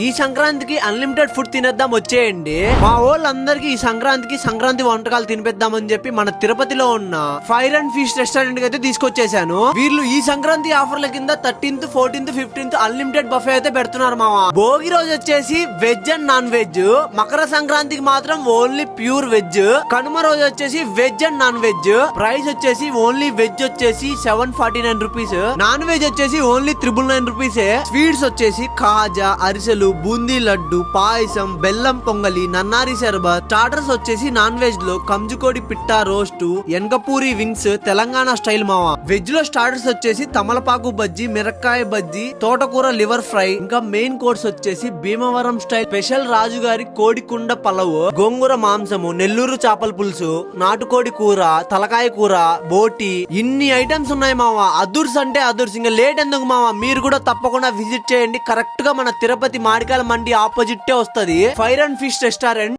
ఈ సంక్రాంతికి unlimited food తినేద్దాం వచ్చేయండి. మా వాళ్ళందరికీ ఈ సంక్రాంతి వంటకాలు తినిపిద్దామని చెప్పి మన తిరుపతిలో ఉన్న ఫైర్ అండ్ ఫిష్ రెస్టారెంట్ కి అయితే తీసుకొచ్చేసాను. వీళ్ళు ఈ సంక్రాంతి ఆఫర్ల కింద 13th, 14th, 15th unlimited buffet అయితే పెడుతున్నారు మామ. భోగి రోజు వచ్చేసి veg and non veg, Makar సంక్రాంతికి మాత్రం ఓన్లీ ప్యూర్ వెజ్, కనుమ రోజు వచ్చేసి veg and non veg. Price వచ్చేసి ఓన్లీ వెజ్ వచ్చేసి 749 రూపీస్, నాన్ వెజ్ వచ్చేసి ఓన్లీ 999 రూపీస్. స్వీట్స్ వచ్చేసి కాజా, అరిసెలు, బూందీ లడ్డు, పాయసం, బెల్లం పొంగలి, నన్నారి శర్బత్. స్టార్టర్స్ వచ్చేసి నాన్ వెజ్ లో కంజుకోడి Pitta roast, ఎనకపూరి wings Telangana style మావా. వెజ్ లో స్టార్టర్స్ వచ్చేసి తమలపాకు బజ్జీ, మిరక్కాయ బజ్జీ, తోటకూర లివర్ ఫ్రై. ఇంకా మెయిన్ కోర్స్ వచ్చేసి భీమవరం స్టైల్ స్పెషల్ రాజుగారి కోడి కుండ పలవు, గోంగూర మాంసము, నెల్లూరు చేపల పులుసు, నాటుకోడి కూర, తలకాయ కూర, బోటి. ఇన్ని ఐటమ్స్ ఉన్నాయి మావా. అదుర్స్ అంటే అదుర్స్. ఇంకా లేట్ ఎందుకు మావా, మీరు కూడా తప్పకుండా విజిట్ చేయండి. కరెక్ట్ గా మన తిరుపతి మాడికాయల మండి ఆపోజిట్ వస్తది ఫైర్ అండ్ ఫిష్ రెస్టారెంట్.